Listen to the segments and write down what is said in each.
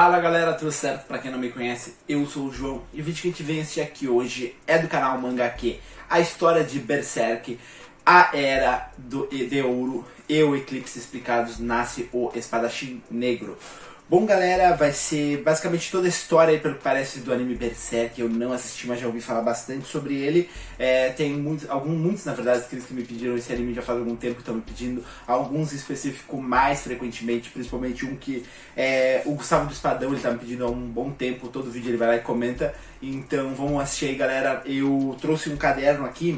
Fala galera, tudo certo? Pra quem não me conhece, eu sou o João e o vídeo que a gente vem assistir aqui hoje é do canal Mangaqê, a história de Berserk, a Era de Ouro e o Eclipse explicados, nasce o Espadachim Negro. Bom galera, vai ser basicamente toda a história aí, pelo que parece, do anime Berserk. Eu não assisti, mas já ouvi falar bastante sobre ele. Tem muitos na verdade inscritos que me pediram esse anime já faz algum tempo, que estão me pedindo. Alguns em específico mais frequentemente, principalmente um que o Gustavo do Espadão, ele tá me pedindo há um bom tempo. Todo vídeo ele vai lá e comenta. Então vamos assistir aí galera. Eu trouxe um caderno aqui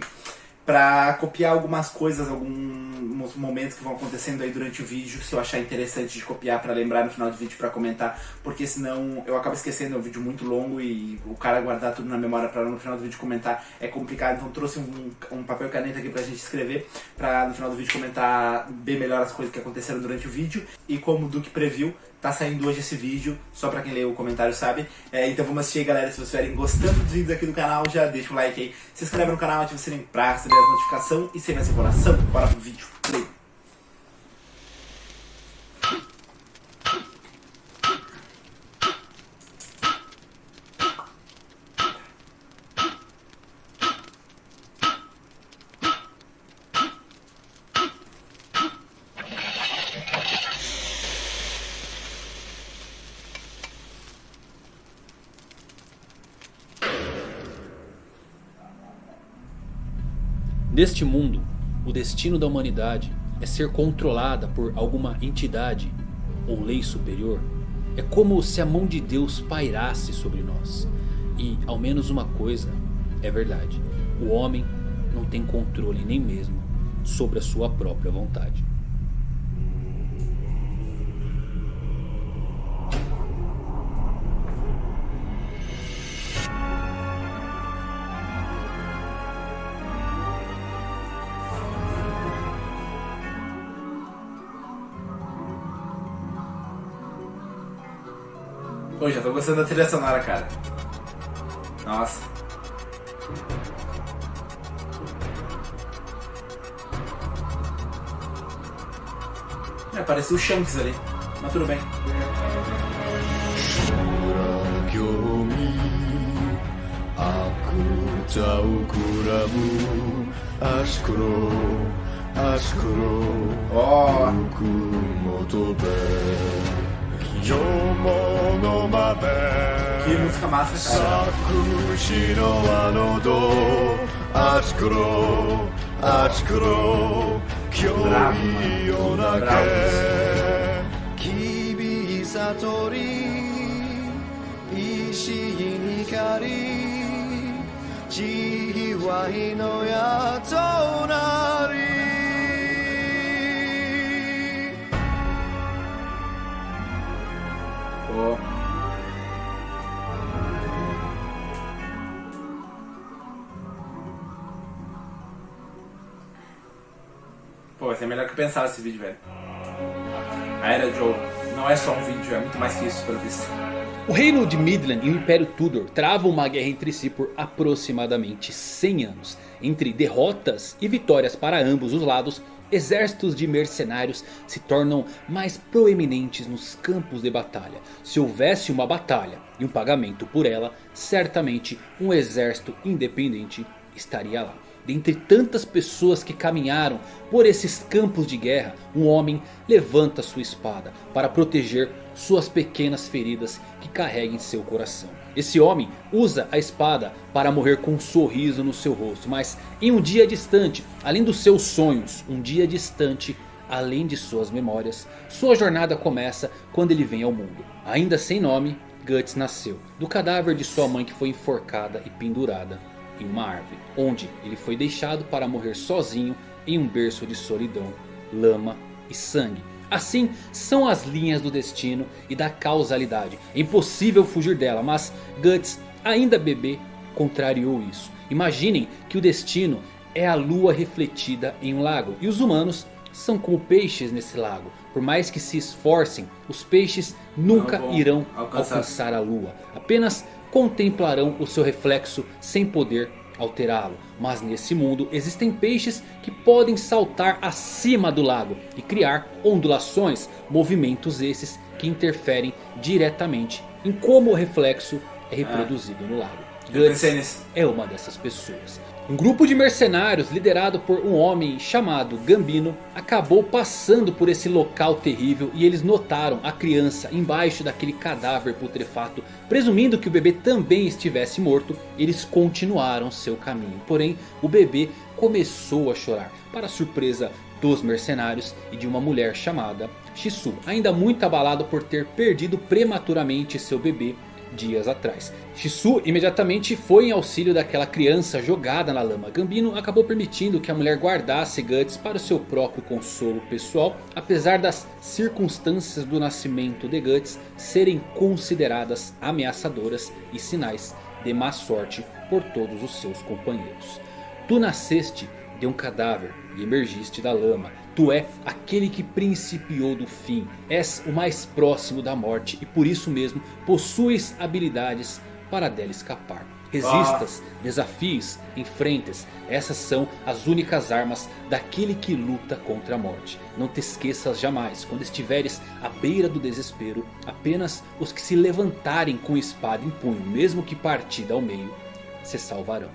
pra copiar algumas coisas, alguns momentos que vão acontecendo aí durante o vídeo, se eu achar interessante de copiar pra lembrar no final do vídeo pra comentar, porque senão eu acabo esquecendo, é um vídeo muito longo e o cara guardar tudo na memória pra no final do vídeo comentar é complicado, então trouxe um papel e caneta aqui pra gente escrever, pra no final do vídeo comentar bem melhor as coisas que aconteceram durante o vídeo. E como o Duque previu, tá saindo hoje esse vídeo, só pra quem leu o comentário sabe. Então vamos assistir aí galera, se vocês estiverem gostando dos vídeos aqui do canal, já deixa o like aí, se inscreve no canal, ativa o sininho pra receber as notificações e sem mais enrolação, bora pro vídeo. Play. Neste mundo, o destino da humanidade é ser controlada por alguma entidade ou lei superior. É como se a mão de Deus pairasse sobre nós. E ao menos uma coisa é verdade: o homem não tem controle nem mesmo sobre a sua própria vontade. Pô, já tô gostando da trilha sonora, cara. Nossa. Parecia o Shanks ali, mas tudo bem. Que música massa, cara. Pô, vai ser melhor que eu pensava esse vídeo, velho. A Era de Ouro não é só um vídeo, é muito mais que isso, pelo visto. O reino de Midland e o Império Tudor travam uma guerra entre si por aproximadamente 100 anos. Entre derrotas e vitórias para ambos os lados, exércitos de mercenários se tornam mais proeminentes nos campos de batalha. Se houvesse uma batalha e um pagamento por ela, certamente um exército independente estaria lá. Dentre tantas pessoas que caminharam por esses campos de guerra, um homem levanta sua espada para proteger suas pequenas feridas que carrega em seu coração. Esse homem usa a espada para morrer com um sorriso no seu rosto, mas em um dia distante, além dos seus sonhos, um dia distante, além de suas memórias, sua jornada começa quando ele vem ao mundo. Ainda sem nome, Guts nasceu do cadáver de sua mãe que foi enforcada e pendurada em uma árvore, onde ele foi deixado para morrer sozinho em um berço de solidão, lama e sangue. Assim são as linhas do destino e da causalidade. É impossível fugir dela, mas Guts, ainda bebê, contrariou isso. Imaginem que o destino é a lua refletida em um lago, e os humanos são como peixes nesse lago. Por mais que se esforcem, os peixes nunca irão alcançar a lua. Apenas contemplarão o seu reflexo sem poder alterá-lo. Mas nesse mundo existem peixes que podem saltar acima do lago e criar ondulações, movimentos esses que interferem diretamente em como o reflexo é reproduzido no lago. Guts é uma dessas pessoas. Um grupo de mercenários liderado por um homem chamado Gambino acabou passando por esse local terrível e eles notaram a criança embaixo daquele cadáver putrefato. Presumindo que o bebê também estivesse morto, eles continuaram seu caminho. Porém, o bebê começou a chorar, para a surpresa dos mercenários e de uma mulher chamada Shisu, ainda muito abalado por ter perdido prematuramente seu bebê dias atrás. Shisu imediatamente foi em auxílio daquela criança jogada na lama. Gambino acabou permitindo que a mulher guardasse Guts para o seu próprio consolo pessoal, apesar das circunstâncias do nascimento de Guts serem consideradas ameaçadoras e sinais de má sorte por todos os seus companheiros. Tu nasceste de um cadáver e emergiste da lama. Tu é aquele que principiou do fim. És o mais próximo da morte e por isso mesmo possuis habilidades para dela escapar. Resistas, desafies, enfrentes. Essas são as únicas armas daquele que luta contra a morte. Não te esqueças jamais, quando estiveres à beira do desespero, apenas os que se levantarem com espada em punho, mesmo que partida ao meio, se salvarão.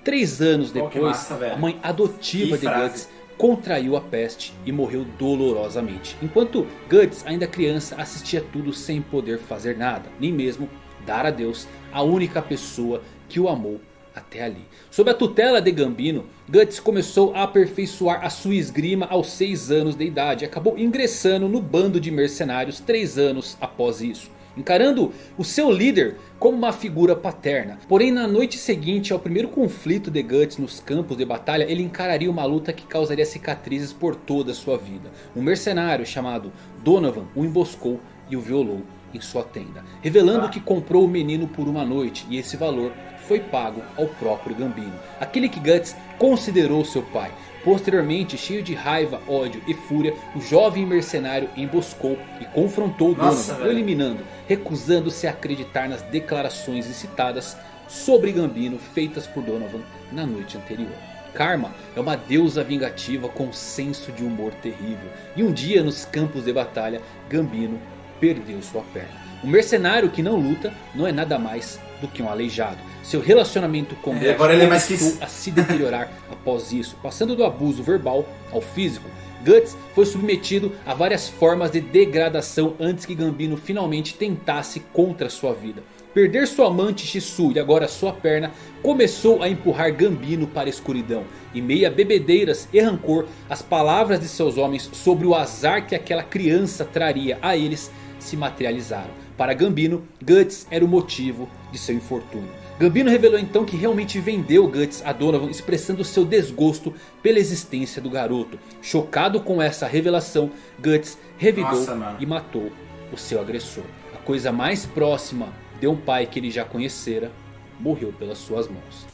3 anos depois, massa, a mãe adotiva Que de frase. Guts contraiu a peste e morreu dolorosamente. Enquanto Guts, ainda criança, assistia tudo sem poder fazer nada, nem mesmo dar adeus à única pessoa que o amou até ali. Sob a tutela de Gambino, Guts começou a aperfeiçoar a sua esgrima aos 6 anos de idade. Acabou ingressando no bando de mercenários 3 anos após isso, encarando o seu líder como uma figura paterna. Porém, na noite seguinte ao primeiro conflito de Guts nos campos de batalha, ele encararia uma luta que causaria cicatrizes por toda a sua vida. Um mercenário chamado Donovan o emboscou e o violou em sua tenda, revelando que comprou o menino por uma noite, e esse valor foi pago ao próprio Gambino, aquele que Guts considerou seu pai. Posteriormente, cheio de raiva, ódio e fúria, o jovem mercenário emboscou e confrontou Donovan, o eliminando, recusando-se a acreditar nas declarações incitadas sobre Gambino feitas por Donovan na noite anterior. Karma é uma deusa vingativa com senso de humor terrível, e um dia nos campos de batalha, Gambino perdeu sua perna. Um mercenário que não luta não é nada mais do que um aleijado. Seu relacionamento com Guts agora ele é mais começou a se deteriorar após isso, passando do abuso verbal ao físico. Guts foi submetido a várias formas de degradação antes que Gambino finalmente tentasse contra sua vida. Perder sua amante Shisu e agora sua perna começou a empurrar Gambino para a escuridão. Em meio a bebedeiras e rancor, as palavras de seus homens sobre o azar que aquela criança traria a eles se materializaram. Para Gambino, Guts era o motivo de seu infortúnio. Gambino revelou então que realmente vendeu Guts a Donovan, expressando seu desgosto pela existência do garoto. Chocado com essa revelação, Guts revidou e matou o seu agressor. A coisa mais próxima de um pai que ele já conhecera morreu pelas suas mãos.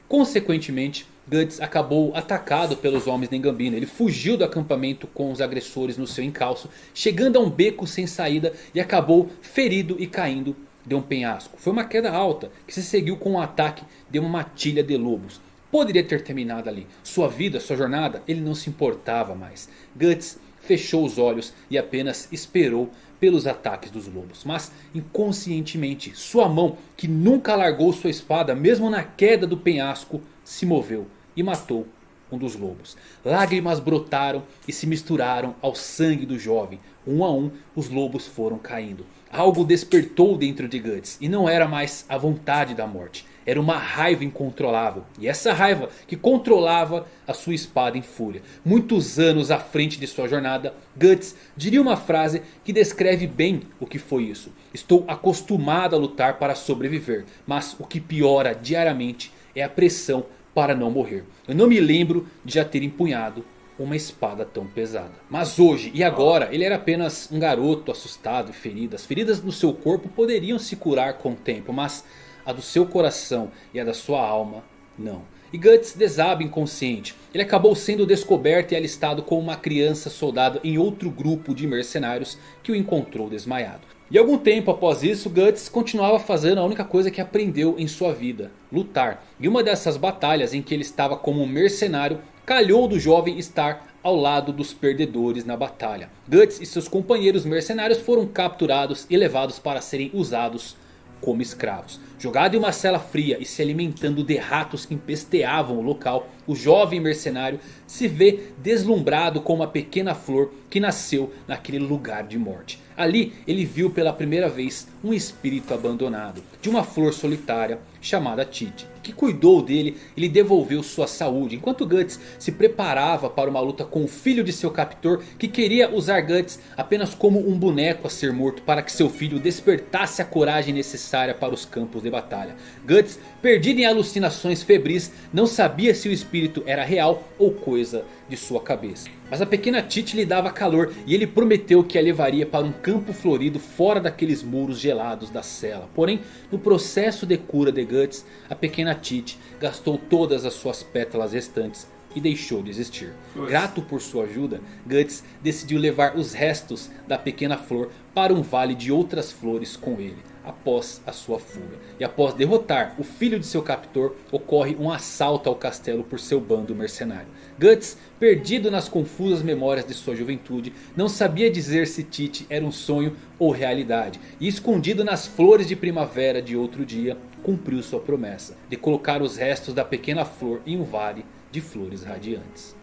Consequentemente, Guts acabou atacado pelos homens de Gambino. Ele fugiu do acampamento com os agressores no seu encalço, chegando a um beco sem saída e acabou ferido e caindo de um penhasco. Foi uma queda alta que se seguiu com um ataque de uma matilha de lobos. Poderia ter terminado ali. Sua vida, sua jornada, ele não se importava mais. Guts fechou os olhos e apenas esperou pelos ataques dos lobos. Mas inconscientemente, sua mão, que nunca largou sua espada mesmo na queda do penhasco, se moveu e matou um dos lobos. Lágrimas brotaram e se misturaram ao sangue do jovem. Um a um os lobos foram caindo. Algo despertou dentro de Guts e não era mais a vontade da morte. Era uma raiva incontrolável. E essa raiva que controlava a sua espada em fúria. Muitos anos à frente de sua jornada, Guts diria uma frase que descreve bem o que foi isso. Estou acostumado a lutar para sobreviver, mas o que piora diariamente é a pressão para não morrer. Eu não me lembro de já ter empunhado uma espada tão pesada. Mas hoje e agora ele era apenas um garoto assustado e ferido. As feridas no seu corpo poderiam se curar com o tempo, mas a do seu coração e a da sua alma não. E Guts desaba inconsciente. Ele acabou sendo descoberto e alistado como uma criança soldado em outro grupo de mercenários que o encontrou desmaiado. E algum tempo após isso, Guts continuava fazendo a única coisa que aprendeu em sua vida: lutar. E uma dessas batalhas em que ele estava como um mercenário, calhou do jovem estar ao lado dos perdedores na batalha. Guts e seus companheiros mercenários foram capturados e levados para serem usados como escravos. Jogado em uma cela fria e se alimentando de ratos que empesteavam o local, o jovem mercenário se vê deslumbrado com uma pequena flor que nasceu naquele lugar de morte. Ali ele viu pela primeira vez um espírito abandonado de uma flor solitária chamada Tite, que cuidou dele e lhe devolveu sua saúde, enquanto Guts se preparava para uma luta com o filho de seu captor, que queria usar Guts apenas como um boneco a ser morto para que seu filho despertasse a coragem necessária para os campos de batalha. Guts, perdido em alucinações febris, não sabia se o espírito era real ou coisa de sua cabeça. Mas a pequena Tite lhe dava calor e ele prometeu que a levaria para um campo florido fora daqueles muros gelados da cela. Porém, no processo de cura de Guts, a pequena Tite gastou todas as suas pétalas restantes e deixou de existir. Grato por sua ajuda, Guts decidiu levar os restos da pequena flor para um vale de outras flores com ele, após a sua fuga. E após derrotar o filho de seu captor, ocorre um assalto ao castelo por seu bando mercenário. Guts, perdido nas confusas memórias de sua juventude, não sabia dizer se Tite era um sonho ou realidade. E escondido nas flores de primavera de outro dia, cumpriu sua promessa de colocar os restos da pequena flor em um vale de flores radiantes.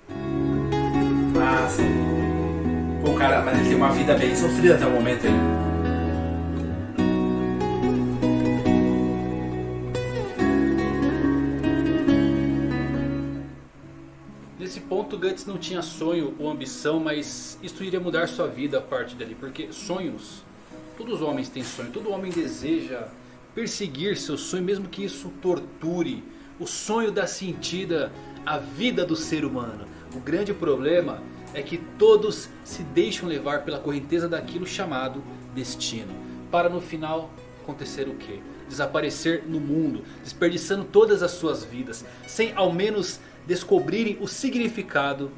Ah, sim. Pô, cara, mas ele tem uma vida bem sofrida até o momento aí. Nesse ponto, Guts não tinha sonho ou ambição, mas isso iria mudar sua vida a partir dali. Porque sonhos, todos os homens têm sonho, todo homem deseja perseguir seu sonho, mesmo que isso torture. O sonho dá sentido à vida do ser humano. O grande problema é que todos se deixam levar pela correnteza daquilo chamado destino, para no final acontecer o quê? Desaparecer no mundo, desperdiçando todas as suas vidas, sem ao menos descobrirem o significado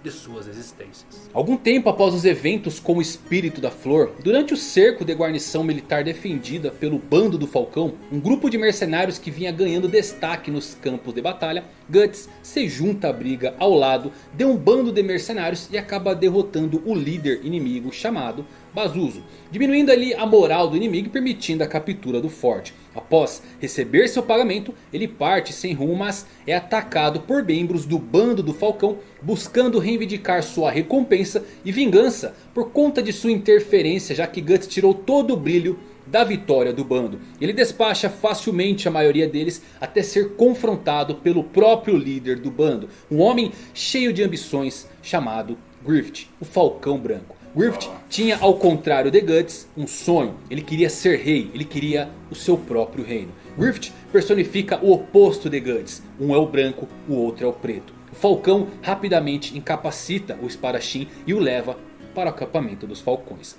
de suas existências. Algum tempo após os eventos com o espírito da flor, durante o cerco de guarnição militar defendida pelo bando do Falcão, um grupo de mercenários que vinha ganhando destaque nos campos de batalha, Guts se junta à briga ao lado de um bando de mercenários e acaba derrotando o líder inimigo chamado Bazuzo, diminuindo ali a moral do inimigo e permitindo a captura do forte. Após receber seu pagamento, ele parte sem rumo, mas é atacado por membros do bando do Falcão, buscando reivindicar sua recompensa e vingança por conta de sua interferência, já que Guts tirou todo o brilho da vitória do bando. Ele despacha facilmente a maioria deles até ser confrontado pelo próprio líder do bando, um homem cheio de ambições chamado Griffith, o Falcão Branco. Griffith tinha, ao contrário de Guts, um sonho. Ele queria ser rei, ele queria o seu próprio reino. Griffith personifica o oposto de Guts. Um é o branco, o outro é o preto. O Falcão rapidamente incapacita o espadachim e o leva para o acampamento dos Falcões.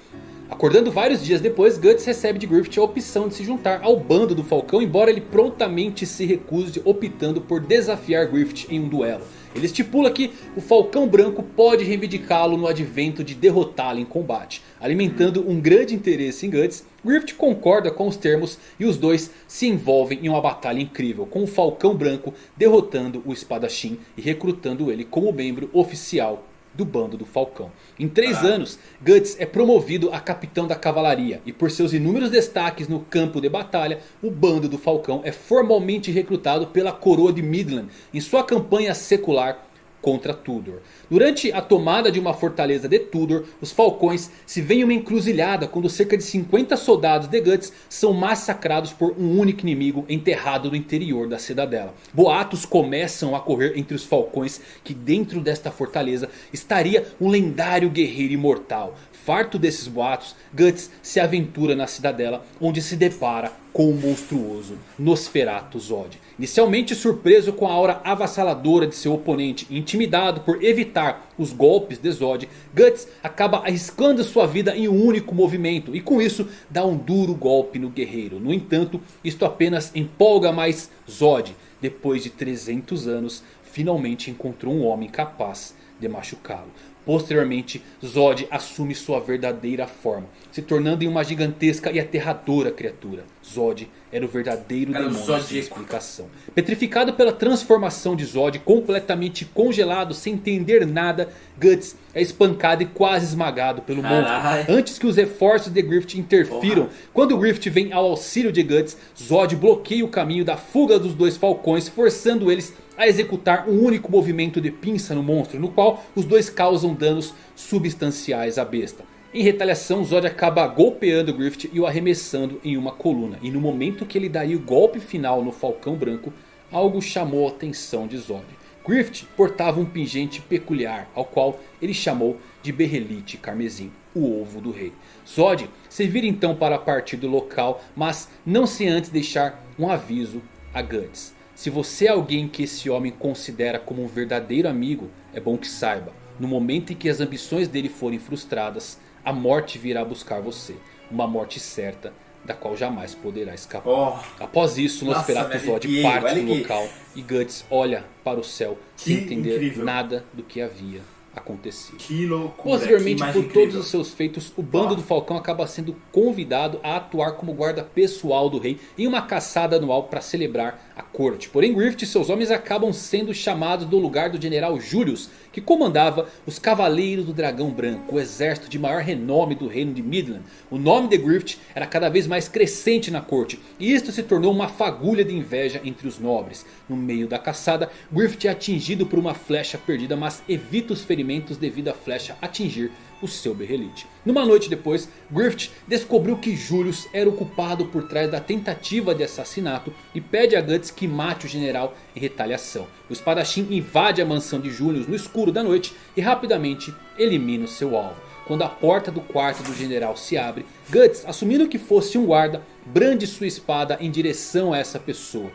Acordando vários dias depois, Guts recebe de Griffith a opção de se juntar ao bando do Falcão, embora ele prontamente se recuse, optando por desafiar Griffith em um duelo. Ele estipula que o Falcão Branco pode reivindicá-lo no advento de derrotá-lo em combate. Alimentando um grande interesse em Guts, Griffith concorda com os termos e os dois se envolvem em uma batalha incrível, com o Falcão Branco derrotando o espadachim e recrutando ele como membro oficial do bando do Falcão. Em 3 anos, Guts é promovido a capitão da cavalaria. E por seus inúmeros destaques no campo de batalha, o bando do Falcão é formalmente recrutado pela coroa de Midland em sua campanha secular contra Tudor. Durante a tomada de uma fortaleza de Tudor, os Falcões se veem em uma encruzilhada quando cerca de 50 soldados de Guts são massacrados por um único inimigo enterrado no interior da cidadela. Boatos começam a correr entre os Falcões que dentro desta fortaleza estaria um lendário guerreiro imortal. Farto desses boatos, Guts se aventura na cidadela, onde se depara com o monstruoso Nosferatu Zod. Inicialmente surpreso com a aura avassaladora de seu oponente e intimidado por evitar os golpes de Zod, Guts acaba arriscando sua vida em um único movimento e com isso dá um duro golpe no guerreiro. No entanto, isto apenas empolga mais Zod. Depois de 300 anos, finalmente encontrou um homem capaz de machucá-lo. Posteriormente, Zod assume sua verdadeira forma, se tornando em uma gigantesca e aterradora criatura. Zod era o verdadeiro Era o demônio sem Zodíaco. explicação. Petrificado pela transformação de Zod, completamente congelado, sem entender nada, Guts é espancado e quase esmagado pelo Carai. monstro. Antes que os reforços de Griffith interfiram, quando Griffith vem ao auxílio de Guts, Zod bloqueia o caminho da fuga dos dois falcões, forçando eles a executar um único movimento de pinça no monstro, no qual os dois causam danos substanciais à besta. Em retaliação, Zod acaba golpeando Griffith e o arremessando em uma coluna. E no momento que ele daria o golpe final no Falcão Branco, algo chamou a atenção de Zod. Griffith portava um pingente peculiar, ao qual ele chamou de berrelite carmesim, o ovo do rei. Zod se vira então para partir do local, mas não sem antes deixar um aviso a Guts. Se você é alguém que esse homem considera como um verdadeiro amigo, é bom que saiba. No momento em que as ambições dele forem frustradas, a morte virá buscar você. Uma morte certa, da qual jamais poderá escapar. Após isso, Nosferatu Zod parte do local e Guts olha para o céu sem entender nada do que havia acontecido. Que loucura. Posteriormente, que por incrível. todos os seus feitos, o bando do Falcão acaba sendo convidado a atuar como guarda pessoal do rei em uma caçada anual para celebrar a corte. Porém, Griffith e seus homens acabam sendo chamados do lugar do general Julius, que comandava os Cavaleiros do Dragão Branco, o exército de maior renome do reino de Midland. O nome de Griffith era cada vez mais crescente na corte, e isto se tornou uma fagulha de inveja entre os nobres. No meio da caçada, Griffith é atingido por uma flecha perdida, mas evita os ferimentos devido à flecha atingir o seu berrelite. Numa noite depois, Griffith descobriu que Julius era o culpado por trás da tentativa de assassinato e pede a Guts que mate o general em retaliação. O espadachim invade a mansão de Julius no escuro da noite e rapidamente elimina o seu alvo. Quando a porta do quarto do general se abre, Guts, assumindo que fosse um guarda, brande sua espada em direção a essa pessoa.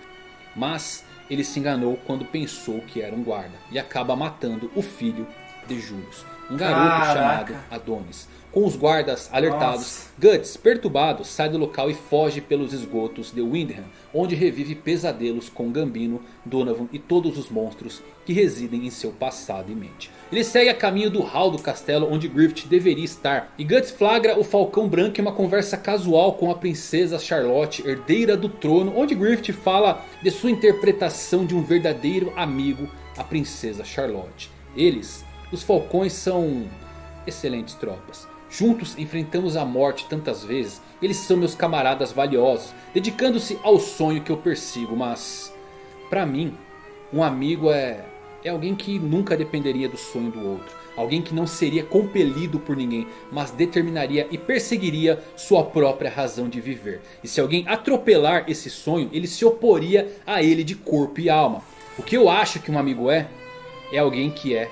Mas ele se enganou quando pensou que era um guarda e acaba matando o filho de Julius, um garoto chamado Adonis. Com os guardas alertados, Guts, perturbado, sai do local e foge pelos esgotos de Windham, onde revive pesadelos com Gambino, Donovan e todos os monstros que residem em seu passado e mente. Ele segue a caminho do hall do castelo onde Griffith deveria estar, e Guts flagra o Falcão Branco em uma conversa casual com a princesa Charlotte, herdeira do trono, onde Griffith fala de sua interpretação de um verdadeiro amigo, a princesa Charlotte. Eles, os falcões, são excelentes tropas. Juntos enfrentamos a morte tantas vezes. Eles são meus camaradas valiosos, dedicando-se ao sonho que eu persigo. Mas, pra mim, um amigo é alguém que nunca dependeria do sonho do outro. Alguém que não seria compelido por ninguém, mas determinaria e perseguiria sua própria razão de viver. E se alguém atropelar esse sonho, ele se oporia a ele de corpo e alma. O que eu acho que um amigo é alguém que é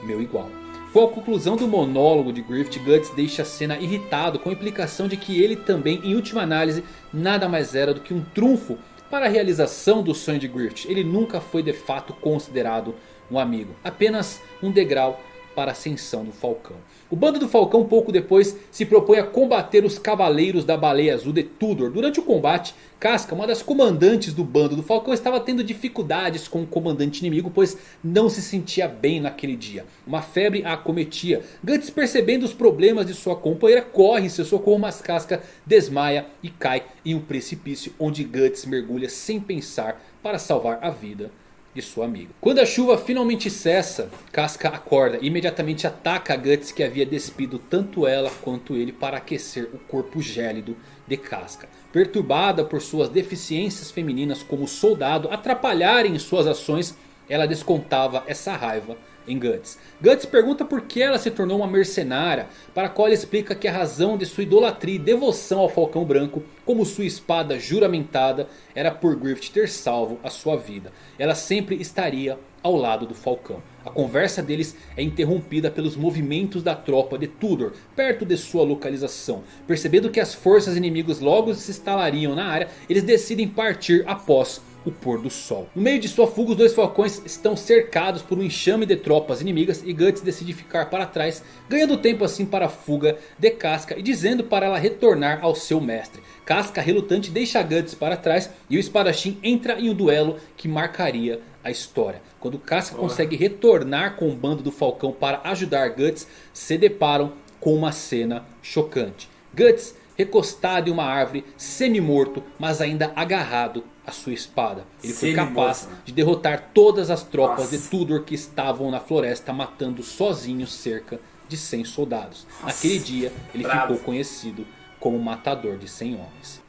meu igual. Com a conclusão do monólogo de Griffith, Guts deixa a cena irritado com a implicação de que ele também, em última análise, nada mais era do que um trunfo para a realização do sonho de Griffith. Ele nunca foi de fato considerado um amigo, apenas um degrau para a ascensão do Falcão. O bando do Falcão pouco depois se propõe a combater os Cavaleiros da Baleia Azul de Tudor. Durante o combate, Casca, uma das comandantes do bando do Falcão, estava tendo dificuldades com o comandante inimigo, pois não se sentia bem naquele dia. Uma febre a acometia. Guts, percebendo os problemas de sua companheira, corre em seu socorro, mas Casca desmaia e cai em um precipício, onde Guts mergulha sem pensar para salvar a vida de sua amiga. Quando a chuva finalmente cessa, Casca acorda e imediatamente ataca a Guts, que havia despido tanto ela quanto ele para aquecer o corpo gélido de Casca. Perturbada por suas deficiências femininas como soldado atrapalharem suas ações, ela descontava essa raiva em Guts. Guts pergunta por que ela se tornou uma mercenária, para a qual ele explica que a razão de sua idolatria e devoção ao Falcão Branco, como sua espada juramentada, era por Griffith ter salvo a sua vida. Ela sempre estaria ao lado do Falcão. A conversa deles é interrompida pelos movimentos da tropa de Tudor, perto de sua localização. Percebendo que as forças inimigas logo se instalariam na área, eles decidem partir após o pôr do sol. No meio de sua fuga, os dois falcões estão cercados por um enxame de tropas inimigas e Guts decide ficar para trás, ganhando tempo assim para a fuga de Casca e dizendo para ela retornar ao seu mestre. Casca, relutante, deixa Guts para trás e o espadachim entra em um duelo que marcaria a a história. Quando Casca consegue retornar com o bando do Falcão para ajudar Guts, se deparam com uma cena chocante. Guts recostado em uma árvore, semi-morto, mas ainda agarrado à sua espada. Ele foi capaz de derrotar todas as tropas de Tudor que estavam na floresta, matando sozinho cerca de 100 soldados. Naquele dia ele ficou conhecido como o matador de 100 homens.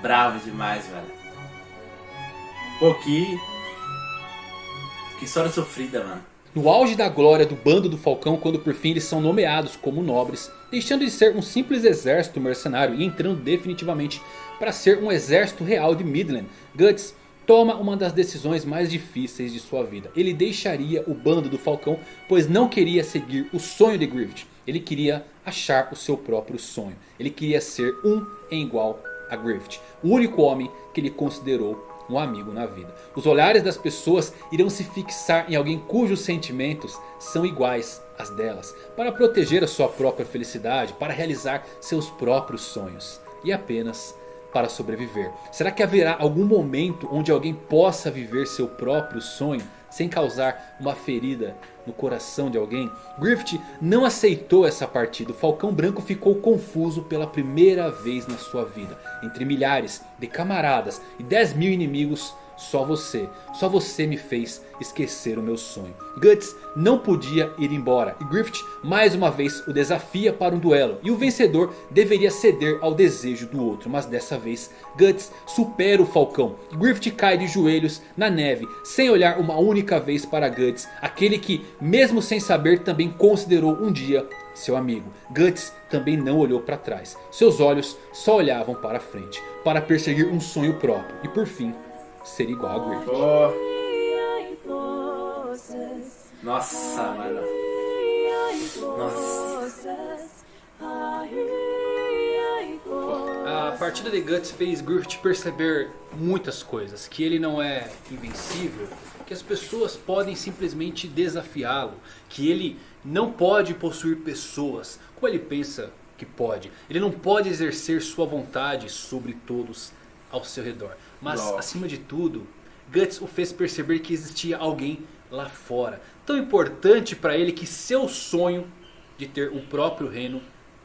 Bravo demais, velho. Pô, que história sofrida, mano. No auge da glória do bando do Falcão, quando por fim eles são nomeados como nobres, deixando de ser um simples exército mercenário e entrando definitivamente para ser um exército real de Midland, Guts toma uma das decisões mais difíceis de sua vida. Ele deixaria o bando do Falcão, pois não queria seguir o sonho de Griffith. Ele queria achar o seu próprio sonho. Ele queria ser um em igual a Griffith, o único homem que ele considerou um amigo na vida. Os olhares das pessoas irão se fixar em alguém cujos sentimentos são iguais às delas, para proteger a sua própria felicidade, para realizar seus próprios sonhos e apenas para sobreviver. Será que haverá algum momento onde alguém possa viver seu próprio sonho sem causar uma ferida no coração de alguém? Griffith não aceitou essa partida. O Falcão Branco ficou confuso pela primeira vez na sua vida. Entre milhares de camaradas e 10 mil inimigos, só você me fez esquecer o meu sonho. Guts não podia ir embora e Griffith mais uma vez o desafia para um duelo. E o vencedor deveria ceder ao desejo do outro. Mas dessa vez Guts supera o Falcão. Griffith cai de joelhos na neve sem olhar uma única vez para Guts. Aquele que mesmo sem saber também considerou um dia seu amigo. Guts também não olhou para trás. Seus olhos só olhavam para frente, para perseguir um sonho próprio. E por fim ser igual a Griffith. Nossa, mano. Nossa. A partida de Guts fez Griffith perceber muitas coisas. Que ele não é invencível. Que as pessoas podem simplesmente desafiá-lo. Que ele não pode possuir pessoas como ele pensa que pode. Ele não pode exercer sua vontade sobre todos ao seu redor. Mas acima de tudo, Guts o fez perceber que existia alguém lá fora. Tão importante para ele que seu sonho de ter o próprio reino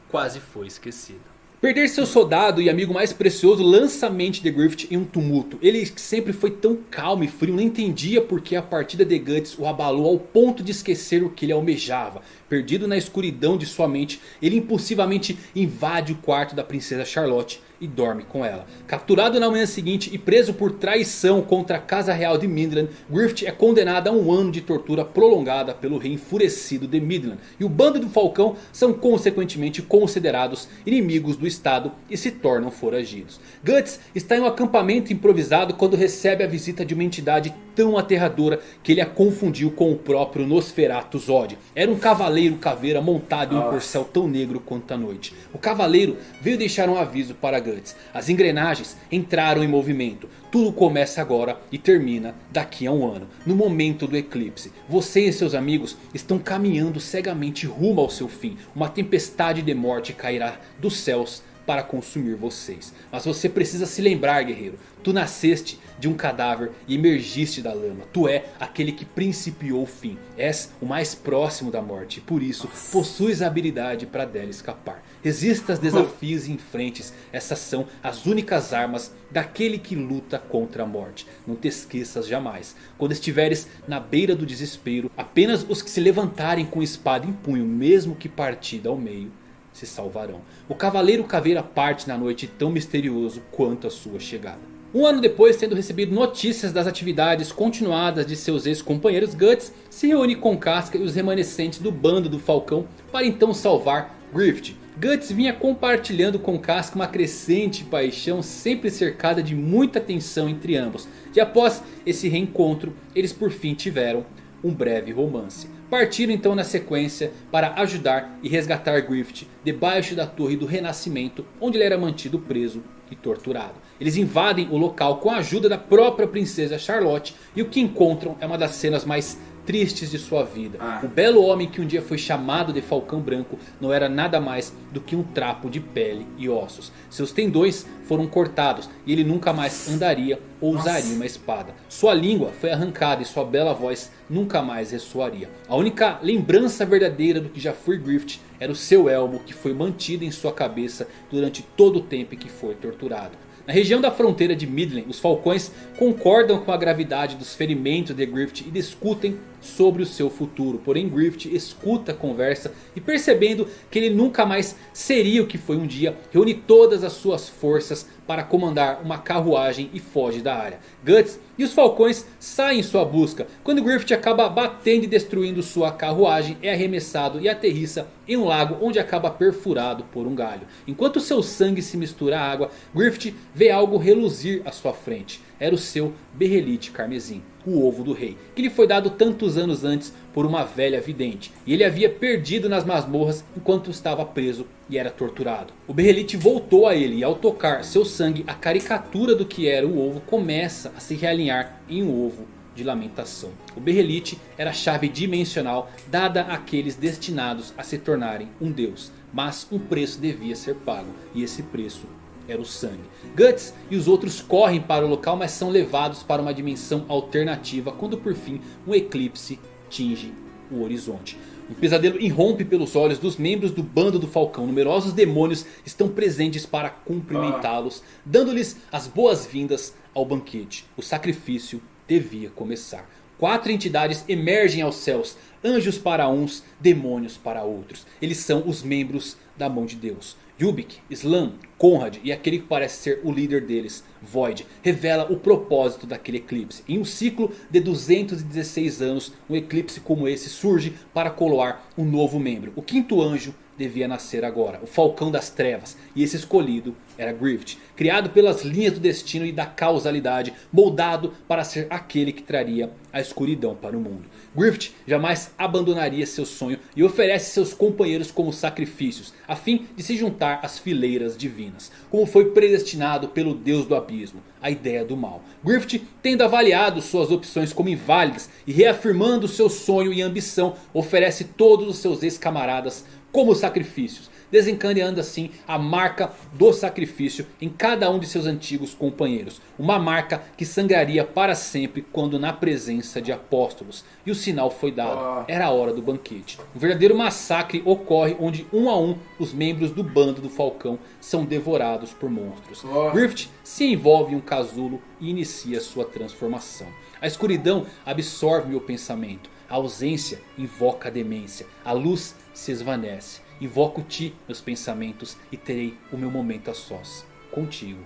quase foi esquecido. Perder seu soldado e amigo mais precioso lança a mente de Griffith em um tumulto. Ele que sempre foi tão calmo e frio, não entendia porque a partida de Guts o abalou ao ponto de esquecer o que ele almejava. Perdido na escuridão de sua mente, ele impulsivamente invade o quarto da princesa Charlotte e dorme com ela. Capturado na manhã seguinte e preso por traição contra a casa real de Midland, Griffith é condenado a 1 ano de tortura prolongada pelo rei enfurecido de Midland. E o bando do Falcão são consequentemente considerados inimigos do estado e se tornam foragidos. Guts está em um acampamento improvisado quando recebe a visita de uma entidade tão aterradora que ele a confundiu com o próprio Nosferatu Zod. Era um cavaleiro caveira montado em um corcel tão negro quanto a noite. O cavaleiro veio deixar um aviso para Guts. As engrenagens entraram em movimento. Tudo começa agora e termina daqui a 1 ano. No momento do eclipse. Você e seus amigos estão caminhando cegamente rumo ao seu fim. Uma tempestade de morte cairá dos céus para consumir vocês. Mas você precisa se lembrar, guerreiro. Tu nasceste de um cadáver e emergiste da lama. Tu é aquele que principiou o fim. És o mais próximo da morte. E por isso possuis a habilidade para dela escapar. Resista aos desafios e enfrentes. Essas são as únicas armas daquele que luta contra a morte. Não te esqueças jamais. Quando estiveres na beira do desespero, apenas os que se levantarem com espada em punho, mesmo que partida ao meio, se salvarão. O Cavaleiro Caveira parte na noite tão misterioso quanto a sua chegada. 1 ano depois, tendo recebido notícias das atividades continuadas de seus ex-companheiros, Guts se reúne com Casca e os remanescentes do bando do Falcão para então salvar Griffith. Guts vinha compartilhando com Casca uma crescente paixão, sempre cercada de muita tensão entre ambos. E após esse reencontro, eles por fim tiveram um breve romance. Partiram então na sequência para ajudar e resgatar Griffith debaixo da torre do Renascimento, onde ele era mantido preso e torturado. Eles invadem o local com a ajuda da própria princesa Charlotte e o que encontram é uma das cenas mais tristes de sua vida. Ah. O belo homem que um dia foi chamado de Falcão Branco não era nada mais do que um trapo de pele e ossos. Seus tendões foram cortados e ele nunca mais andaria ou usaria uma espada. Sua língua foi arrancada e sua bela voz nunca mais ressoaria. A única lembrança verdadeira do que já foi Griffith era o seu elmo, que foi mantido em sua cabeça durante todo o tempo em que foi torturado. Na região da fronteira de Midland, os Falcões concordam com a gravidade dos ferimentos de Griffith e discutem sobre o seu futuro. Porém Griffith escuta a conversa e, percebendo que ele nunca mais seria o que foi um dia, reúne todas as suas forças para comandar uma carruagem e foge da área. Guts e os Falcões saem em sua busca. Quando Griffith acaba batendo e destruindo sua carruagem, é arremessado e aterrissa em um lago onde acaba perfurado por um galho. Enquanto seu sangue se mistura à água, Griffith vê algo reluzir à sua frente. Era o seu berrelite carmesim, o ovo do rei, que lhe foi dado tantos anos antes por uma velha vidente. E ele havia perdido nas masmorras enquanto estava preso e era torturado. O berrelite voltou a ele e, ao tocar seu sangue, a caricatura do que era o ovo começa a se realinhar em um ovo de lamentação. O berrelite era a chave dimensional dada àqueles destinados a se tornarem um deus. Mas um preço devia ser pago, e esse preço era o sangue. Guts e os outros correm para o local, mas são levados para uma dimensão alternativa quando por fim um eclipse tinge o horizonte. Um pesadelo irrompe pelos olhos dos membros do bando do Falcão. Numerosos demônios estão presentes para cumprimentá-los, dando-lhes as boas-vindas ao banquete. O sacrifício devia começar. 4 entidades emergem aos céus, anjos para uns, demônios para outros. Eles são os membros da mão de Deus. Yubik, Slam, Conrad e aquele que parece ser o líder deles, Void, revela o propósito daquele eclipse. Em um ciclo de 216 anos, um eclipse como esse surge para coroar um novo membro. O 5º anjo devia nascer agora, o Falcão das Trevas, e esse escolhido era Griffith, criado pelas linhas do destino e da causalidade, moldado para ser aquele que traria a escuridão para o mundo. Griffith jamais abandonaria seu sonho e oferece seus companheiros como sacrifícios, a fim de se juntar às fileiras divinas, como foi predestinado pelo Deus do Abismo, a ideia do mal. Griffith, tendo avaliado suas opções como inválidas e reafirmando seu sonho e ambição, oferece todos os seus ex-camaradas como sacrifícios, desencadeando assim a marca do sacrifício em cada um de seus antigos companheiros. Uma marca que sangraria para sempre quando na presença de apóstolos. E o sinal foi dado, era a hora do banquete. Um verdadeiro massacre ocorre onde um a um os membros do bando do Falcão são devorados por monstros. Griffith se envolve em um casulo e inicia sua transformação. A escuridão absorve meu pensamento. A ausência invoca a demência. A luz se esvanece. Invoco-te, meus pensamentos, e terei o meu momento a sós. Contigo,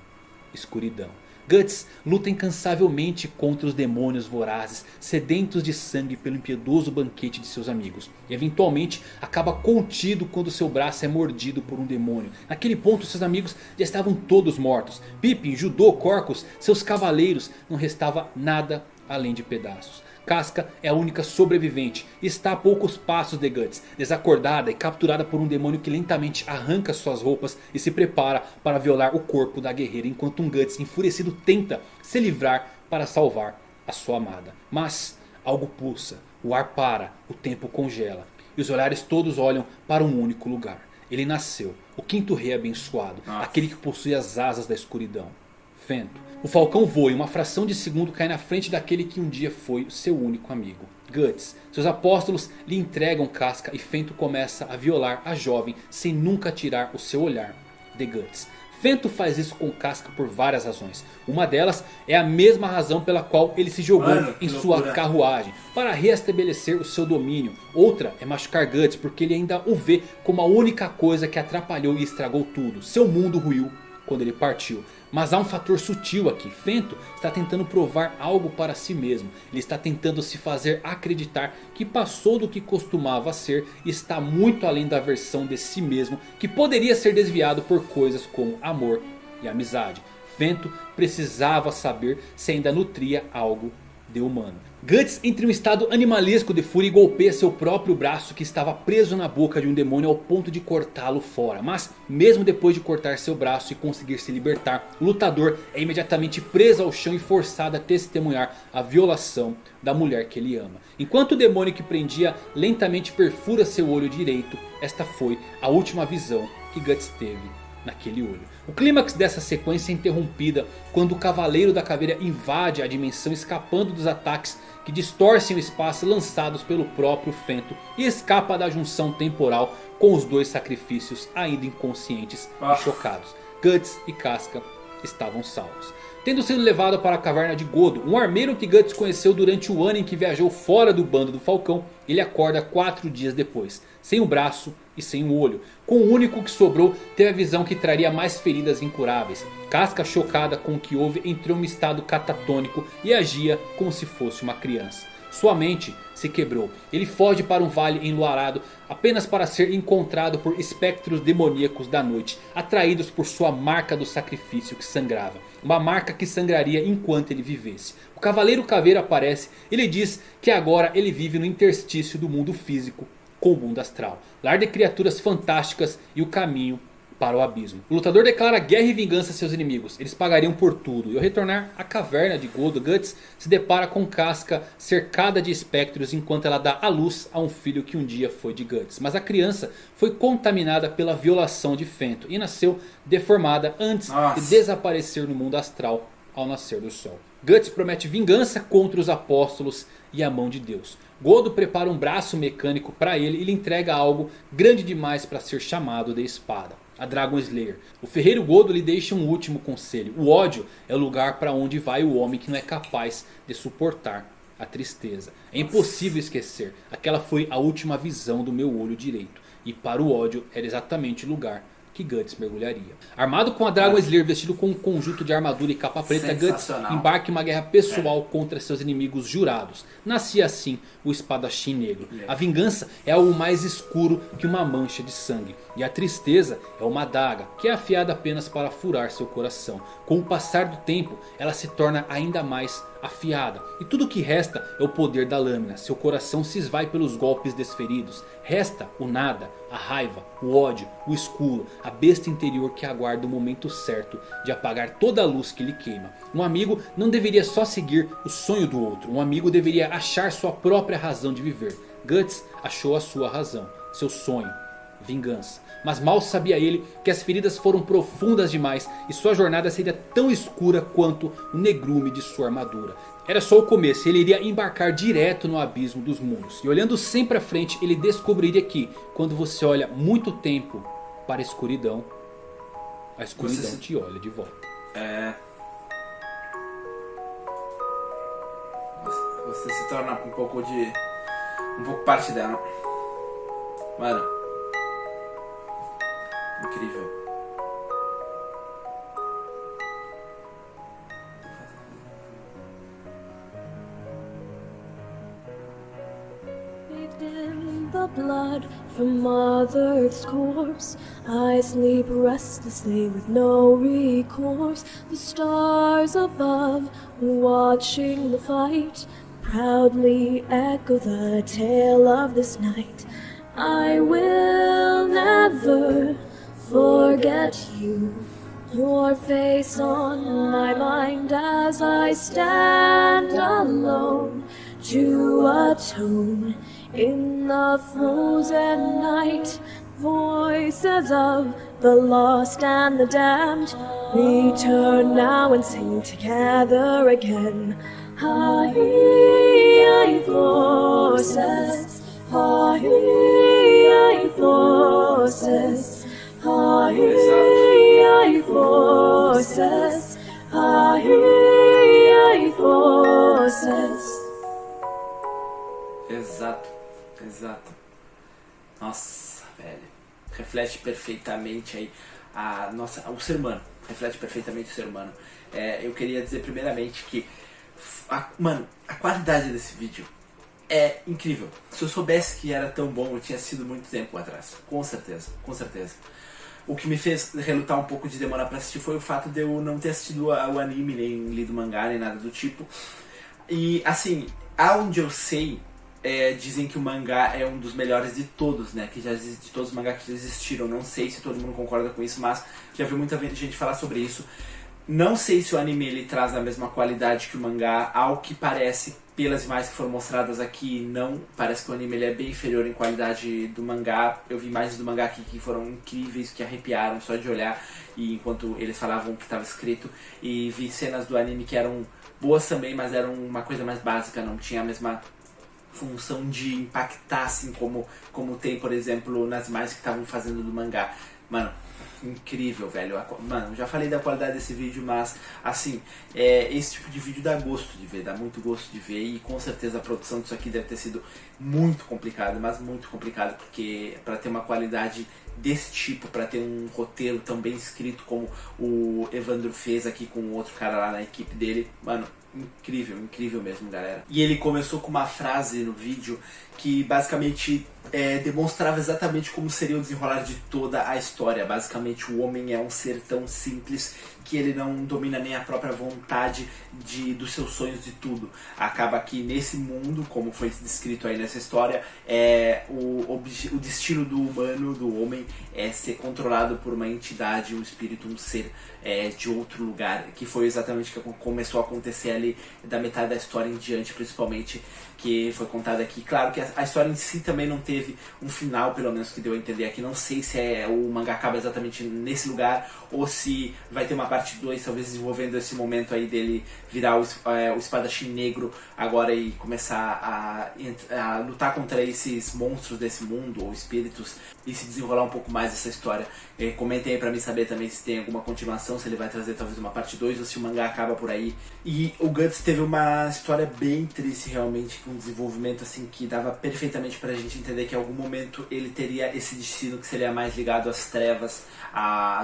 escuridão. Guts luta incansavelmente contra os demônios vorazes, sedentos de sangue pelo impiedoso banquete de seus amigos. E eventualmente acaba contido quando seu braço é mordido por um demônio. Naquele ponto seus amigos já estavam todos mortos. Pippin, Judô, Corcus, seus cavaleiros, não restava nada além de pedaços. Casca é a única sobrevivente e está a poucos passos de Guts, desacordada e capturada por um demônio que lentamente arranca suas roupas e se prepara para violar o corpo da guerreira, enquanto um Guts enfurecido tenta se livrar para salvar a sua amada. Mas algo pulsa, o ar para, o tempo congela e os olhares todos olham para um único lugar. Ele nasceu, o 5º rei abençoado, aquele que possui as asas da escuridão. Fento. O Falcão voa e uma fração de segundo cai na frente daquele que um dia foi seu único amigo. Guts. Seus apóstolos lhe entregam Casca e Fento começa a violar a jovem sem nunca tirar o seu olhar de Guts. Fento faz isso com Casca por várias razões. Uma delas é a mesma razão pela qual ele se jogou em sua carruagem, para reestabelecer o seu domínio. Outra é machucar Guts porque ele ainda o vê como a única coisa que atrapalhou e estragou tudo. Seu mundo ruiu quando ele partiu. Mas há um fator sutil aqui. Fento está tentando provar algo para si mesmo. Ele está tentando se fazer acreditar que passou do que costumava ser e está muito além da versão de si mesmo que poderia ser desviado por coisas como amor e amizade. Fento precisava saber se ainda nutria algo de humano. Guts entra em um estado animalesco de fúria e golpeia seu próprio braço que estava preso na boca de um demônio ao ponto de cortá-lo fora. Mas mesmo depois de cortar seu braço e conseguir se libertar, o lutador é imediatamente preso ao chão e forçado a testemunhar a violação da mulher que ele ama. Enquanto o demônio que prendia lentamente perfura seu olho direito, esta foi a última visão que Guts teve naquele olho. O clímax dessa sequência é interrompida quando o Cavaleiro da Caveira invade a dimensão, escapando dos ataques que distorcem o espaço lançados pelo próprio Fento, e escapa da junção temporal com os dois sacrifícios ainda inconscientes e chocados. Guts e Casca estavam salvos. Tendo sido levado para a caverna de Godo, um armeiro que Guts conheceu durante o ano em que viajou fora do bando do Falcão, ele acorda 4 dias depois, sem o braço e sem o olho. Com o único que sobrou, teve a visão que traria mais feridas incuráveis. Casca, chocada com o que houve, entrou em um estado catatônico e agia como se fosse uma criança. Sua mente se quebrou. Ele foge para um vale enluarado apenas para ser encontrado por espectros demoníacos da noite, atraídos por sua marca do sacrifício que sangrava. Uma marca que sangraria enquanto ele vivesse. O Cavaleiro Caveira aparece e lhe diz que agora ele vive no interstício do mundo físico com o mundo astral, lar de criaturas fantásticas e o caminho para o abismo. O lutador declara guerra e vingança a seus inimigos. Eles pagariam por tudo. E ao retornar à caverna de Godo, Guts se depara com Casca cercada de espectros enquanto ela dá à luz a um filho que um dia foi de Guts. Mas a criança foi contaminada pela violação de Fento e nasceu deformada antes de desaparecer no mundo astral ao nascer do sol. Guts promete vingança contra os apóstolos e a mão de Deus. Godo prepara um braço mecânico para ele e lhe entrega algo grande demais para ser chamado de espada. A Dragon Slayer. O ferreiro Godo lhe deixa um último conselho. O ódio é o lugar para onde vai o homem que não é capaz de suportar a tristeza. É impossível esquecer. Aquela foi a última visão do meu olho direito. E para o ódio era exatamente o lugar que Guts mergulharia. Armado com a Dragon Slayer, vestido com um conjunto de armadura e capa preta, Guts embarca em uma guerra pessoal contra seus inimigos jurados. Nascia assim o espadachim negro. A vingança é algo mais escuro que uma mancha de sangue. E a tristeza é uma adaga que é afiada apenas para furar seu coração. Com o passar do tempo, ela se torna ainda mais afiada. E tudo o que resta é o poder da lâmina. Seu coração se esvai pelos golpes desferidos. Resta o nada, a raiva, o ódio, o escuro, a besta interior que aguarda o momento certo de apagar toda a luz que lhe queima. Um amigo não deveria só seguir o sonho do outro. Um amigo deveria achar sua própria razão de viver. Guts achou a sua razão, seu sonho, vingança. Mas mal sabia ele que as feridas foram profundas demais e sua jornada seria tão escura quanto o negrume de sua armadura. Era só o começo, ele iria embarcar direto no abismo dos mundos. E olhando sempre à frente, ele descobriria que quando você olha muito tempo para a escuridão te olha de volta. Você se torna um pouco parte dela. Mano, incrível. In the blood from Mother Earth's corpse, I sleep restlessly with no recourse. The stars above, watching the fight, proudly echo the tale of this night. I will never forget you, your face on my mind as I stand alone to atone in the frozen night. Voices of the lost and the damned return now and sing together again. High forces, high forces, high forces, high forces. Exato. Nossa, velho. Reflete perfeitamente aí o ser humano. Reflete perfeitamente o ser humano. Eu queria dizer primeiramente que a qualidade desse vídeo é incrível. Se eu soubesse que era tão bom, eu tinha sido muito tempo atrás. Com certeza. O que me fez relutar um pouco de demorar pra assistir foi o fato de eu não ter assistido o anime, nem lido mangá, nem nada do tipo. E assim, aonde eu sei, dizem que o mangá é um dos melhores de todos, né? Que já existe, de todos os mangás que já existiram. Não sei se todo mundo concorda com isso, mas já vi muita gente falar sobre isso. Não sei se o anime ele traz a mesma qualidade que o mangá. Ao que parece, pelas imagens que foram mostradas aqui, não. Parece que o anime ele é bem inferior em qualidade do mangá. Eu vi imagens do mangá aqui que foram incríveis, que arrepiaram só de olhar, e enquanto eles falavam o que estava escrito. E vi cenas do anime que eram boas também, mas eram uma coisa mais básica, não tinha a mesma função de impactar, assim como tem, por exemplo, nas imagens que estavam fazendo do mangá. Mano, incrível, velho. Mano, já falei da qualidade desse vídeo, mas assim, esse tipo de vídeo dá gosto de ver, dá muito gosto de ver, e com certeza a produção disso aqui deve ter sido muito complicada, mas muito complicada, porque para ter uma qualidade desse tipo, para ter um roteiro tão bem escrito como o Evandro fez aqui com o outro cara lá na equipe dele, mano, incrível, incrível mesmo, galera. E ele começou com uma frase no vídeo que basicamente demonstrava exatamente como seria o desenrolar de toda a história. Basicamente, o homem é um ser tão simples que ele não domina nem a própria vontade dos seus sonhos de tudo. Acaba que nesse mundo, como foi descrito aí nessa história, o destino do humano, do homem, é ser controlado por uma entidade, um espírito, um ser de outro lugar, que foi exatamente o que começou a acontecer ali da metade da história em diante, principalmente, que foi contada aqui. Claro que a história em si também não teve um final, pelo menos que deu a entender aqui. Não sei se o mangá acaba exatamente nesse lugar, ou se vai ter uma parte 2, talvez desenvolvendo esse momento aí dele virar o espadachim negro agora e começar a lutar contra esses monstros desse mundo, ou espíritos, e se desenrolar um pouco mais essa história. Comentem aí pra mim saber também se tem alguma continuação, se ele vai trazer talvez uma parte 2, ou se o mangá acaba por aí. E o Guts teve uma história bem triste realmente, com um desenvolvimento assim que dava perfeitamente pra gente entender que em algum momento ele teria esse destino que seria mais ligado às trevas,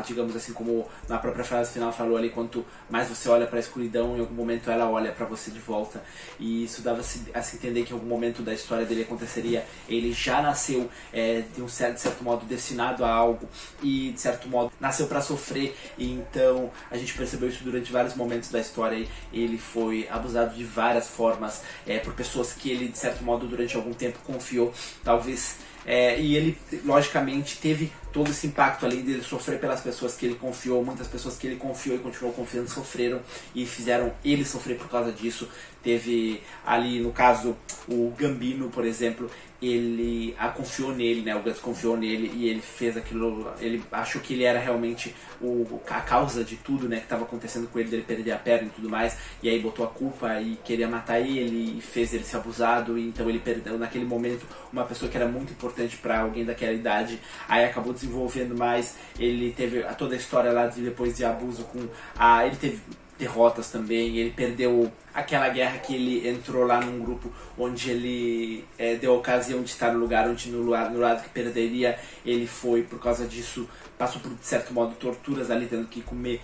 digamos assim, como na própria frase final falou ali, quanto mais você olha pra escuridão, em algum momento ela olha pra você de volta. E isso dava a se entender que em algum momento da história dele aconteceria. Ele já nasceu de certo modo destinado a algo, e de certo modo nasceu pra sofrer, e então a gente percebeu isso durante vários momentos da história. Ele foi abusado de várias formas por pessoas que ele de certo modo durante algum tempo confiou, talvez, e ele logicamente teve todo esse impacto, além dele sofrer pelas pessoas que ele confiou. Muitas pessoas que ele confiou e continuou confiando sofreram e fizeram ele sofrer por causa disso. Teve ali, no caso, o Gambino, por exemplo, ele confiou nele, né? O Guts confiou nele e ele fez aquilo. Ele achou que ele era realmente a causa de tudo, né, que estava acontecendo com ele, dele perder a perna e tudo mais, e aí botou a culpa e queria matar ele e fez ele ser abusado, e então ele perdeu naquele momento uma pessoa que era muito importante para alguém daquela idade. Aí acabou desenvolvendo mais, ele teve toda a história lá depois de abuso com ele teve derrotas também, ele perdeu aquela guerra que ele entrou lá num grupo onde ele deu a ocasião de estar no lugar onde no lado que perderia, ele foi, por causa disso, passou por de certo modo torturas ali, tendo que comer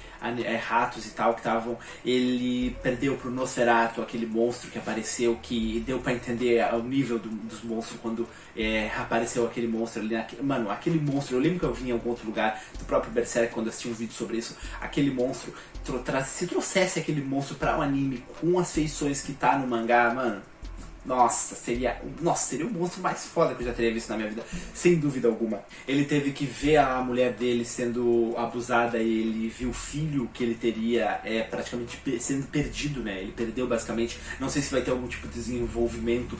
ratos e tal que estavam. Ele perdeu pro Nosferatu, aquele monstro que apareceu, que deu pra entender o nível dos monstros quando apareceu aquele monstro ali. Mano, aquele monstro, eu lembro que eu vi em algum outro lugar do próprio Berserk, quando eu assisti um vídeo sobre isso. Aquele monstro, se trouxesse aquele monstro pra um anime com as feições que tá no mangá, mano, nossa, seria o monstro mais foda que eu já teria visto na minha vida, sem dúvida alguma. Ele teve que ver a mulher dele sendo abusada, e ele viu o filho que ele teria praticamente sendo perdido, né? Ele perdeu basicamente. Não sei se vai ter algum tipo de desenvolvimento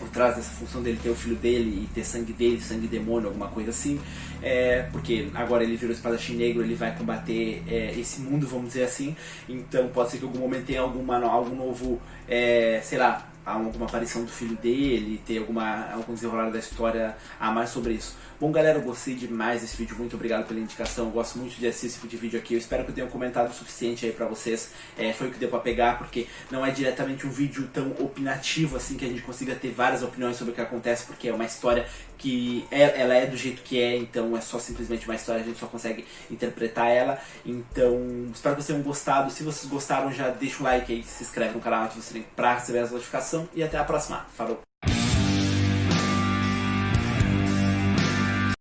por trás dessa função dele ter o filho dele e ter sangue dele, sangue demônio, alguma coisa assim. Porque agora ele virou espadachim negro, ele vai combater esse mundo, vamos dizer assim. Então pode ser que em algum momento tenha algo novo, sei lá, alguma aparição do filho dele, ter algum desenrolar da história a mais sobre isso. Bom, galera, eu gostei demais desse vídeo, muito obrigado pela indicação, eu gosto muito de assistir esse tipo de vídeo aqui, eu espero que eu tenha comentado o suficiente aí pra vocês, foi o que deu pra pegar, porque não é diretamente um vídeo tão opinativo assim, que a gente consiga ter várias opiniões sobre o que acontece, porque é uma história que ela é do jeito que é, então é só simplesmente uma história, a gente só consegue interpretar ela. Então, espero que vocês tenham gostado. Se vocês gostaram, já deixa um like aí, se inscreve no canal pra receber as notificações, e até a próxima. Falou!